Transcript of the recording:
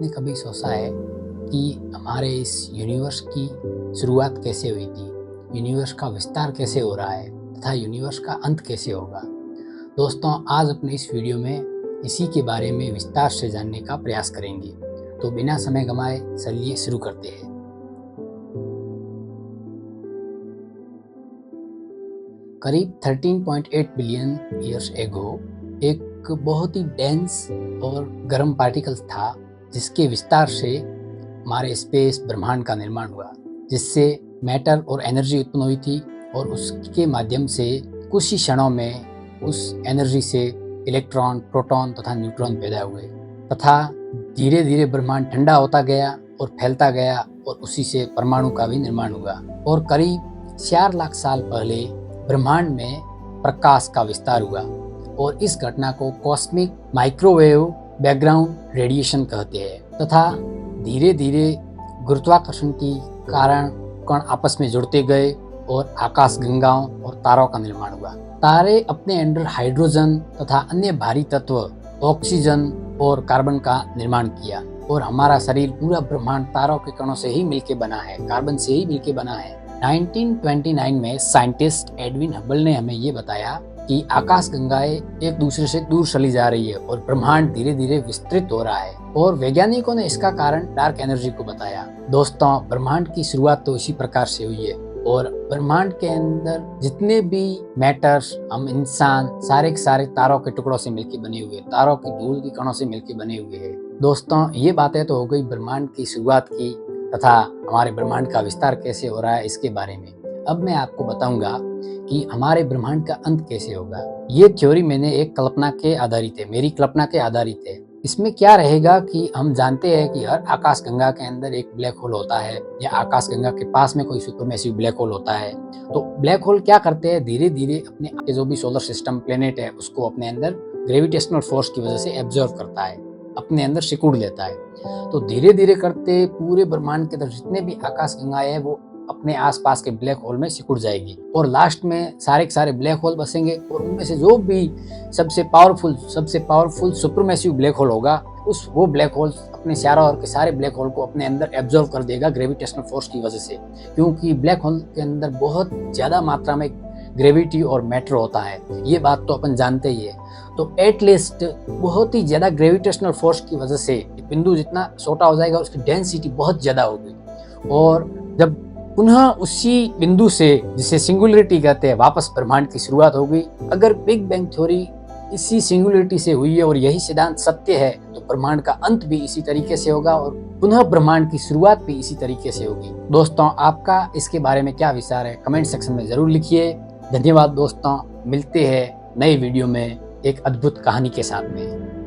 आपने कभी सोचा है कि हमारे इस यूनिवर्स की शुरुआत कैसे हुई थी, यूनिवर्स का विस्तार कैसे हो रहा है तथा यूनिवर्स का अंत कैसे होगा। दोस्तों, आज अपने इस वीडियो में इसी के बारे में विस्तार से जानने का प्रयास करेंगे। तो बिना समय गंवाए चलिए शुरू करते हैं। करीब 13.8 बिलियन ईयर्स एगो एक बहुत ही डेंस और गर्म पार्टिकल था, जिसके विस्तार से हमारे स्पेस ब्रह्मांड का निर्माण हुआ, जिससे मैटर और एनर्जी उत्पन्न हुई थी और उसके माध्यम से कुछ ही क्षणों में उस एनर्जी से इलेक्ट्रॉन, प्रोटॉन तथा न्यूट्रॉन पैदा हुए तथा धीरे धीरे ब्रह्मांड ठंडा होता गया और फैलता गया और उसी से परमाणु का भी निर्माण हुआ। और करीब 4 लाख साल पहले ब्रह्मांड में प्रकाश का विस्तार हुआ और इस घटना को कॉस्मिक माइक्रोवेव बैकग्राउंड रेडिएशन कहते हैं तथा धीरे धीरे गुरुत्वाकर्षण के कारण कण आपस में जुड़ते गए और आकाश गंगाओं और तारों का निर्माण हुआ। तारे अपने अंदर हाइड्रोजन तथा अन्य भारी तत्व ऑक्सीजन और कार्बन का निर्माण किया और हमारा शरीर पूरा ब्रह्मांड तारों के कणों से ही मिलकर बना है, कार्बन से ही मिलकर बना है। 1929 में साइंटिस्ट एडविन हबल ने हमें ये बताया कि आकाश गंगाएं एक दूसरे से दूर चली जा रही है और ब्रह्मांड धीरे धीरे विस्तृत हो रहा है, और वैज्ञानिकों ने इसका कारण डार्क एनर्जी को बताया। दोस्तों, ब्रह्मांड की शुरुआत तो इसी प्रकार से हुई है और ब्रह्मांड के अंदर जितने भी मैटर्स, हम इंसान सारे के सारे तारों के टुकड़ों से मिलकर बने हुए, तारों की धूल की कणों से मिलकर बने हुए हैं। दोस्तों, ये बातें तो हो गई ब्रह्मांड की शुरुआत की तथा हमारे ब्रह्मांड का विस्तार कैसे हो रहा है इसके बारे में। अब मैं आपको बताऊंगा कि हमारे ब्रह्मांड का अंत कैसे होगा। ये थ्योरी मैंने एक कल्पना के आधारित है, मेरी कल्पना के आधारित है। इसमें क्या रहेगा कि हम जानते हैं कि हर आकाश गंगा के अंदर एक ब्लैक होल होता है या आकाश गंगा के पास में कोई सुपरमैसिव ब्लैक होल होता है। तो ब्लैक होल क्या करते हैं, धीरे धीरे अपने जो भी सोलर सिस्टम प्लेनेट है उसको अपने अंदर ग्रेविटेशनल फोर्स की वजह से एब्जॉर्व करता है, अपने अंदर सिकुड़ लेता है। तो धीरे धीरे करते पूरे ब्रह्मांड के अंदर जितने भी आकाश गंगाएं हैं वो अपने आसपास के ब्लैक होल में सिकुड़ जाएगी और लास्ट में सारे के सारे ब्लैक होल बसेंगे और उनमें से जो भी सबसे पावरफुल सुपरमैसिव ब्लैक होल होगा वो ब्लैक होल अपने चारों ओर के सारे ब्लैक होल को अपने अंदर एब्जॉर्व कर देगा ग्रेविटेशनल फोर्स की वजह से, क्योंकि ब्लैक होल के अंदर बहुत ज्यादा मात्रा में ग्रेविटी और मैटर होता है। ये बात तो अपन जानते ही है। तो एटलीस्ट बहुत ही ज्यादा ग्रेविटेशनल फोर्स की वजह से बिंदु जितना छोटा हो जाएगा उसकी डेंसिटी बहुत ज्यादा होगी और जब पुनः उसी बिंदु से, जिसे सिंगुलरिटी कहते हैं, वापस ब्रह्मांड की शुरुआत होगी। अगर बिग बैंग थ्योरी इसी सिंगुलरिटी से हुई है और यही सिद्धांत सत्य है तो ब्रह्मांड का अंत भी इसी तरीके से होगा और पुनः ब्रह्मांड की शुरुआत भी इसी तरीके से होगी। दोस्तों, आपका इसके बारे में क्या विचार है, कमेंट सेक्शन में जरूर लिखिए। धन्यवाद दोस्तों, मिलते हैं नए वीडियो में एक अद्भुत कहानी के साथ में।